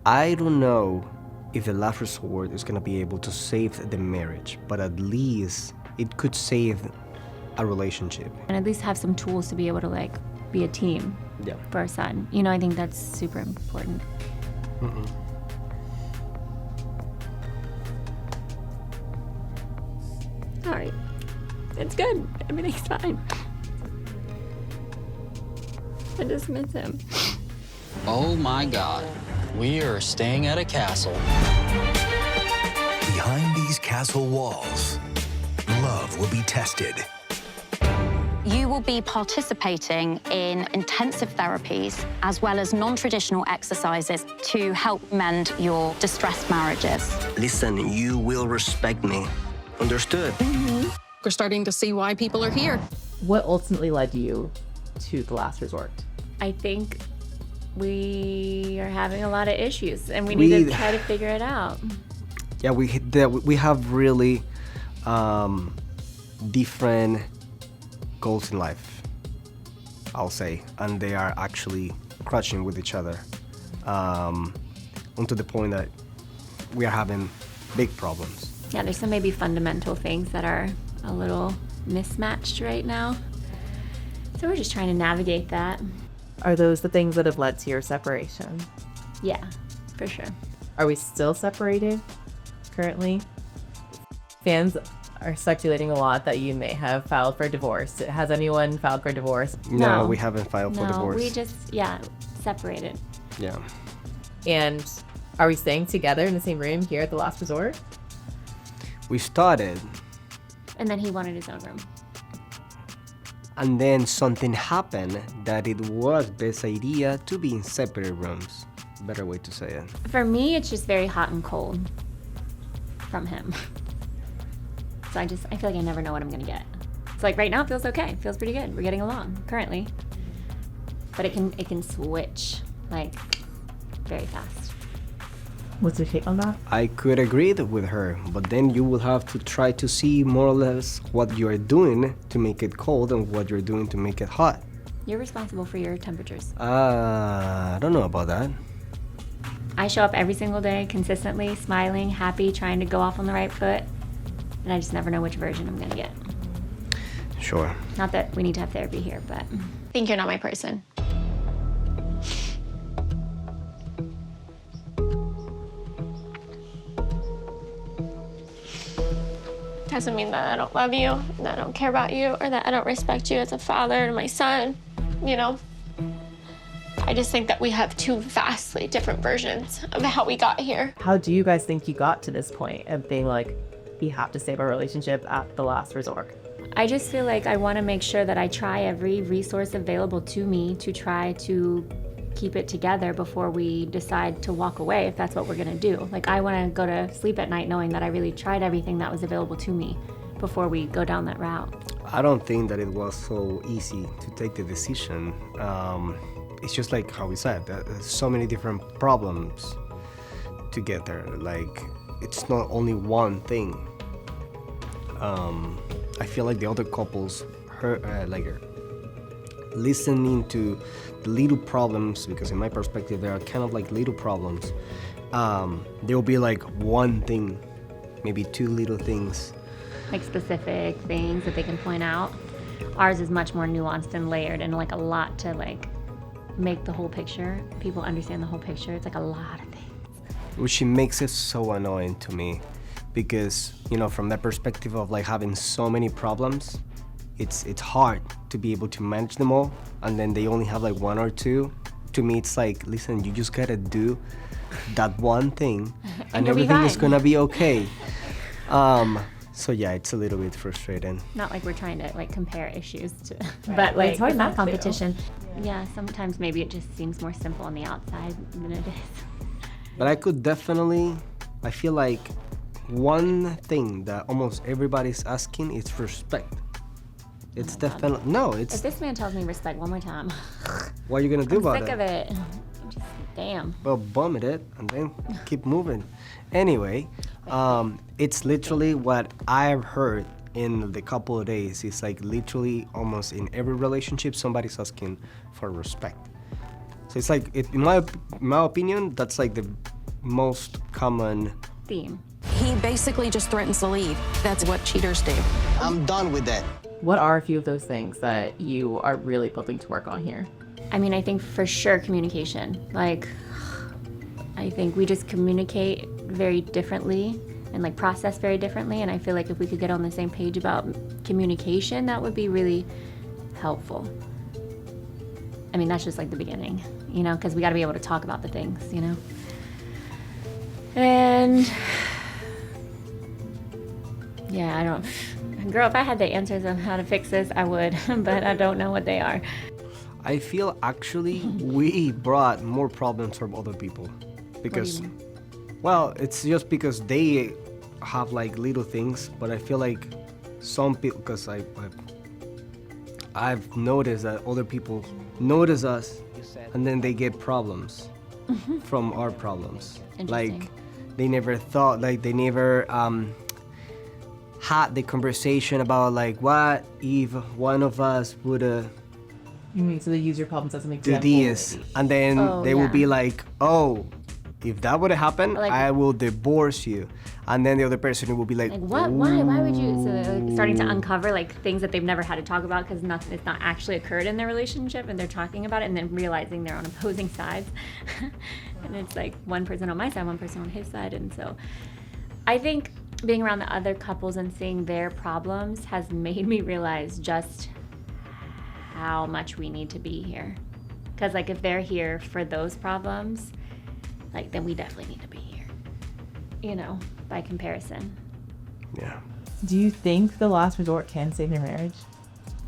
I don't know if the last resort is gonna be able to save the marriage, but at least it could save a relationship. And at least have some tools to be able to like be a team Yeah. for our son. You know, I think that's super important. Mm-mm. All right, it's good. Everything's fine. I just miss him. Oh my God, we are staying at a castle. Behind these castle walls, love will be tested. You will be participating in intensive therapies as well as non-traditional exercises to help mend your distressed marriages. Listen, you will respect me. Understood? We're starting to see why people are here. What ultimately led you to the last resort? I think we are having a lot of issues and we need to try to figure it out. Yeah, we have really different goals in life, I'll say, and they are actually clashing with each other, onto the point that we are having big problems. Yeah, there's some maybe fundamental things that are a little mismatched right now. So we're just trying to navigate that. Are those the things that have led to your separation? Yeah, for sure. Are we still separated currently? Fans are speculating a lot that you may have filed for divorce. Has anyone filed for divorce? No, we haven't filed for divorce. We just, separated. Yeah. And are we staying together in the same room here at the last resort? We started, And then he wanted his own room. and then something happened that it was best idea to be in separate rooms. Better way to say it. For me, it's just very hot and cold from him. So I feel like I never know what I'm gonna get. It's like right now it feels okay. It feels pretty good. We're getting along currently. But it can switch like very fast. What's your take on that? I could agree with her, but then you will have to try to see more or less what you're doing to make it cold and what you're doing to make it hot. You're responsible for your temperatures. I don't know about that. I show up every single day consistently, smiling, happy, trying to go off on the right foot. And I just never know which version I'm gonna get. Sure. Not that we need to have therapy here, but I think you're not my person. Doesn't mean that I don't love you, that I don't care about you, or that I don't respect you as a father to my son, you know? I just think that we have two vastly different versions of how we got here. How do you guys think you got to this point of being like, we have to save our relationship at the last resort? I just feel like I want to make sure that I try every resource available to me to try to keep it together before we decide to walk away, if that's what we're gonna do. Like, I want to go to sleep at night knowing that I really tried everything that was available to me before we go down that route. I don't think that it was so easy to take the decision. It's just like how we said, there's so many different problems to get there. Like, it's not only one thing. I feel like the other couples listening to the little problems, because in my perspective they are kind of like little problems. There will be like one thing, maybe two little things. Like specific things that they can point out. Ours is much more nuanced and layered and like a lot to like make the whole picture. People understand the whole picture. It's like a lot of things. Which makes it so annoying to me, because, you know, from that perspective of like having so many problems, it's hard to be able to manage them all, and then they only have like one or two. To me, it's like, listen, you just gotta do that one thing and everything is gonna be okay. So yeah, it's a little bit frustrating. Not like we're trying to like compare issues to, but like it's not competition. Yeah, sometimes maybe it just seems more simple on the outside than it is. But I feel like one thing that almost everybody's asking is respect. It's definitely, If this man tells me respect one more time, what are you gonna do about it? I'm sick of it. I'm just, damn. Well, bum it and then keep moving. Anyway, it's literally what I've heard in the couple of days. It's like literally almost in every relationship, somebody's asking for respect. So it's like, in my opinion, that's like the most common. Theme. He basically just threatens to leave. That's what cheaters do. I'm done with that. What are a few of those things that you are really hoping to work on here? I mean, I think for sure communication. Like, I think we just communicate very differently and like process very differently. And I feel like if we could get on the same page about communication, that would be really helpful. I mean, that's just like the beginning, you know, because we got to be able to talk about the things, you know. And yeah, I don't, girl, if I had the answers on how to fix this, I would, but I don't know what they are. I feel actually we brought more problems from other people because, well, it's just because they have like little things, but I feel like some people, because I've noticed that other people notice us and then they get problems from our problems. Like they never thought, like they never had the conversation about like what if one of us would You mean so they use your problems as an do example? this, and then they will be like, oh, if that would have happened, Like- I will divorce you. And then the other person will be like, Like what? Why would you? So they're like starting to uncover like things that they've never had to talk about because nothing, it's not actually occurred in their relationship, and they're talking about it, and then realizing they're on opposing sides, and it's like one person on my side, one person on his side, and so I think being around the other couples and seeing their problems has made me realize just how much we need to be here, because like if they're here for those problems, like then we definitely need to be here, you know, by comparison. yeah. Do you think the last resort can save your marriage?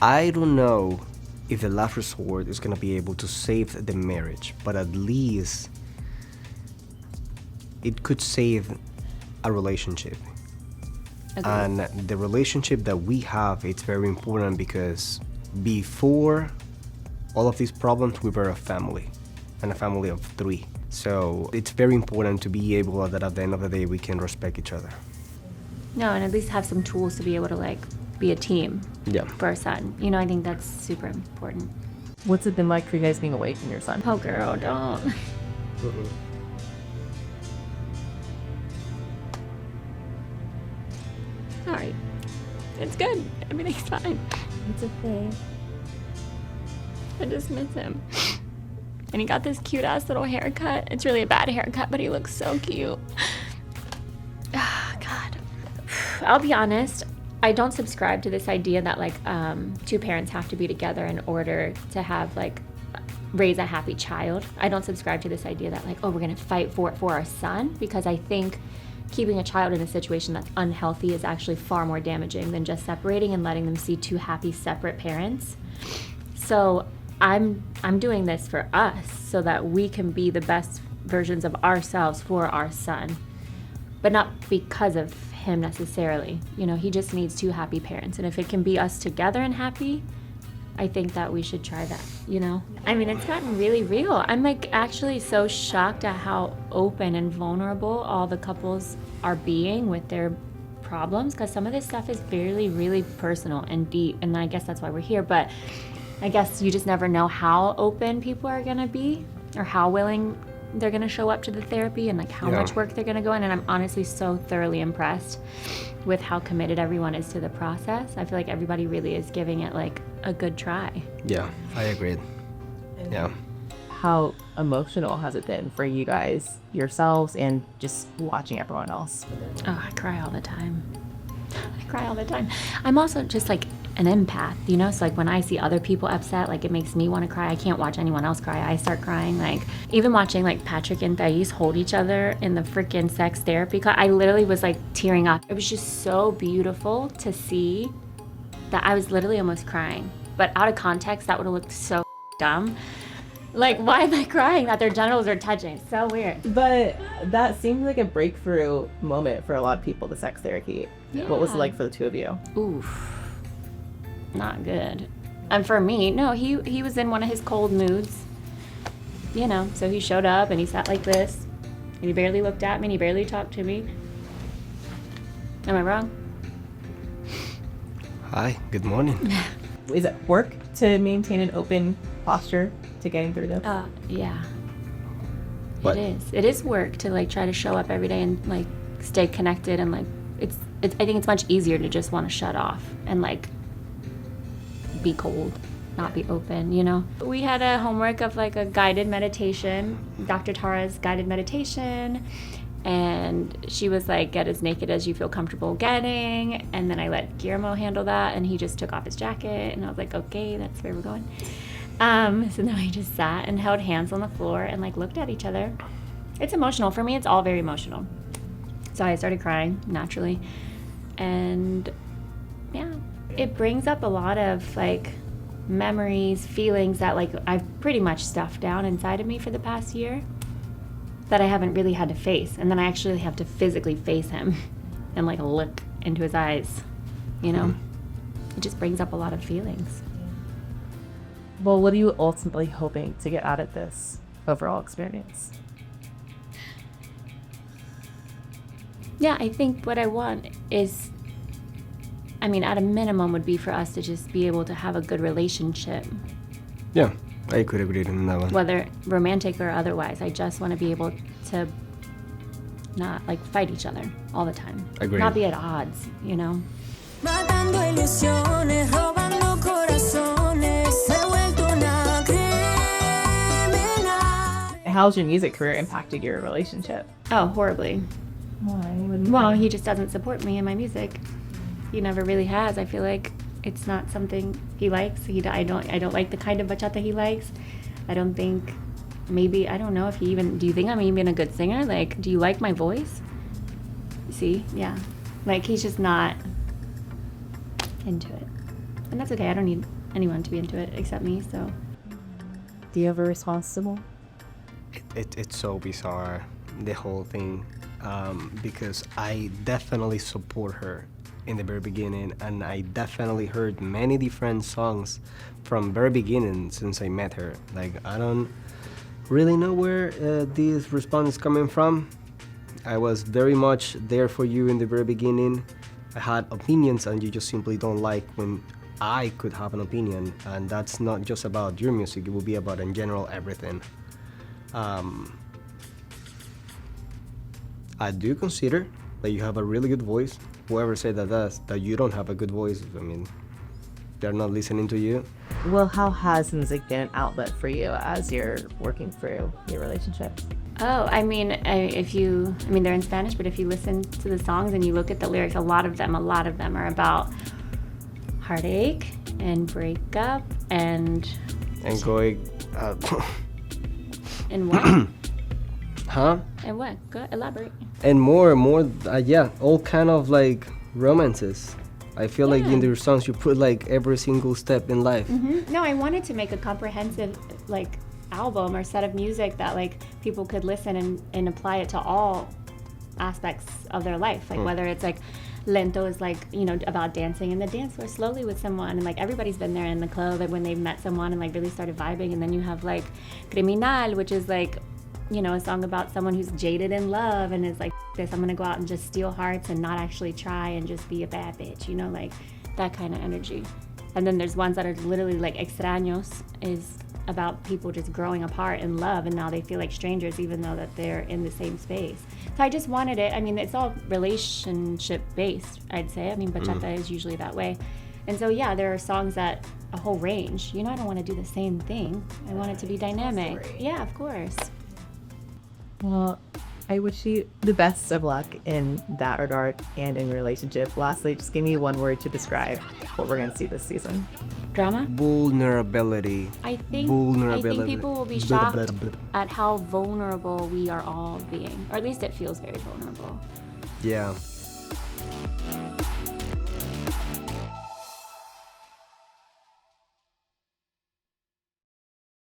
I don't know if the last resort is gonna be able to save the marriage, but at least it could save a relationship. Agreed. And the relationship that we have, it's very important because before all of these problems, we were a family, and a family of 3. So it's very important to be able that at the end of the day, we can respect each other. No, and at least have some tools to be able to like be a team Yeah. for our son. You know, I think that's super important. What's it been like for you guys being away from your son? Oh, girl, don't. Sorry. It's good. Everything's fine. It's okay. I just miss him. And he got this cute ass little haircut. It's really a bad haircut, but he looks so cute. Ah, God. I'll be honest. I don't subscribe to this idea that like 2 parents have to be together in order to have like raise a happy child. I don't subscribe to this idea that like, oh, we're gonna fight for it for our son, because I think keeping a child in a situation that's unhealthy is actually far more damaging than just separating and letting them see 2 happy separate parents. So I'm doing this for us so that we can be the best versions of ourselves for our son, but not because of him necessarily. You know, he just needs 2 happy parents, and if it can be us together and happy, I think that we should try that, you know? I mean, it's gotten really real. I'm like actually so shocked at how open and vulnerable all the couples are being with their problems, because some of this stuff is really, really personal and deep, and I guess that's why we're here. But I guess you just never know how open people are gonna be or how willing they're gonna show up to the therapy and like how much work they're gonna go in. And I'm honestly so thoroughly impressed with how committed everyone is to the process. I feel like everybody really is giving it like a good try. Yeah, I agree. Yeah. How emotional has it been for you guys, yourselves, and just watching everyone else? Oh, I cry all the time. I cry all the time. I'm also just like an empath, you know? So like when I see other people upset, like it makes me want to cry. I can't watch anyone else cry. I start crying. Like even watching like Patrick and Thais hold each other in the freaking sex therapy class, I literally was like tearing up. It was just so beautiful to see that I was literally almost crying. But out of context, that would have looked so dumb. Like, why am I crying that their genitals are touching? It's so weird. But that seemed like a breakthrough moment for a lot of people, the sex therapy. Yeah. What was it like for the 2 of you? Oof. Not good. And for me, no, he was in one of his cold moods. You know, so he showed up and he sat like this. And he barely looked at me and he barely talked to me. Am I wrong? Hi, good morning. Is it work to maintain an open posture to getting through this? Yeah. But It is work to like try to show up every day and like stay connected, and like it's I think it's much easier to just want to shut off and like be cold, not be open, you know. We had a homework of like a guided meditation, Dr. Tara's guided meditation, and she was like, get as naked as you feel comfortable getting, and then I let Guillermo handle that, and he just took off his jacket, and I was like, okay, that's where we're going. So then we just sat and held hands on the floor and like looked at each other. It's emotional. For me, it's all very emotional. So I started crying naturally. And yeah, it brings up a lot of like memories, feelings that like I've pretty much stuffed down inside of me for the past year that I haven't really had to face. And then I actually have to physically face him and like look into his eyes, you know? It just brings up a lot of feelings. Well, what are you ultimately hoping to get out of this overall experience? Yeah, I think what I want is, I mean, at a minimum would be for us to just be able to have a good relationship, yeah, I could agree on that one. whether romantic or otherwise. I just want to be able to not like fight each other all the time. Agreed. Not be at odds, you know? Matando ilusiones, robando corazones, se ha vuelto una criminal. How's your music career impacted your relationship? Oh, horribly. Why? Well, he just doesn't support me in my music. He never really has. I feel like it's not something he likes. I don't like the kind of bachata he likes. I don't think, maybe, I don't know if he even, do you think I'm even a good singer? Like, do you like my voice? See? Yeah. Like, he's just not into it. And that's okay. I don't need anyone to be into it except me, so. Do you have a responsible? It's so bizarre, the whole thing, because I definitely support her in the very beginning, and I definitely heard many different songs from very beginning since I met her. Like, I don't really know where this response is coming from. I was very much there for you in the very beginning. I had opinions, and you just simply don't like when I could have an opinion, and that's not just about your music, it will be about in general everything. I do consider that you have a really good voice. Whoever said that you don't have a good voice, I mean, they're not listening to you. Well, how has music been an outlet for you as you're working through your relationship? Oh, I mean, they're in Spanish, but if you listen to the songs and you look at the lyrics, a lot of them are about heartache and breakup and going, and what? huh? And what? Go elaborate. And more, yeah, all kind of like romances. I feel like in your songs you put like every single step in life. Mm-hmm. No, I wanted to make a comprehensive like album or set of music that like people could listen and apply it to all aspects of their life. Like whether it's like lento is like, you know, about dancing in the dance floor slowly with someone, and like everybody's been there in the club when they've met someone and like really started vibing. And then you have like criminal, which is like, you know, a song about someone who's jaded in love and is like, this, I'm gonna go out and just steal hearts and not actually try and just be a bad bitch, you know, like that kind of energy. And then there's ones that are literally like extraños, is about people just growing apart in love, and now they feel like strangers even though that they're in the same space. So I just wanted it, I mean, it's all relationship based, I'd say. I mean, bachata is usually that way. And so yeah, there are songs that, a whole range, you know, I don't want to do the same thing. I want it to be dynamic. Yeah, of course. Well, I wish you the best of luck in that regard and in your relationship. Lastly, just give me one word to describe what we're going to see this season. Drama? Vulnerability. I think people will be shocked at how vulnerable we are all being, or at least it feels very vulnerable. Yeah.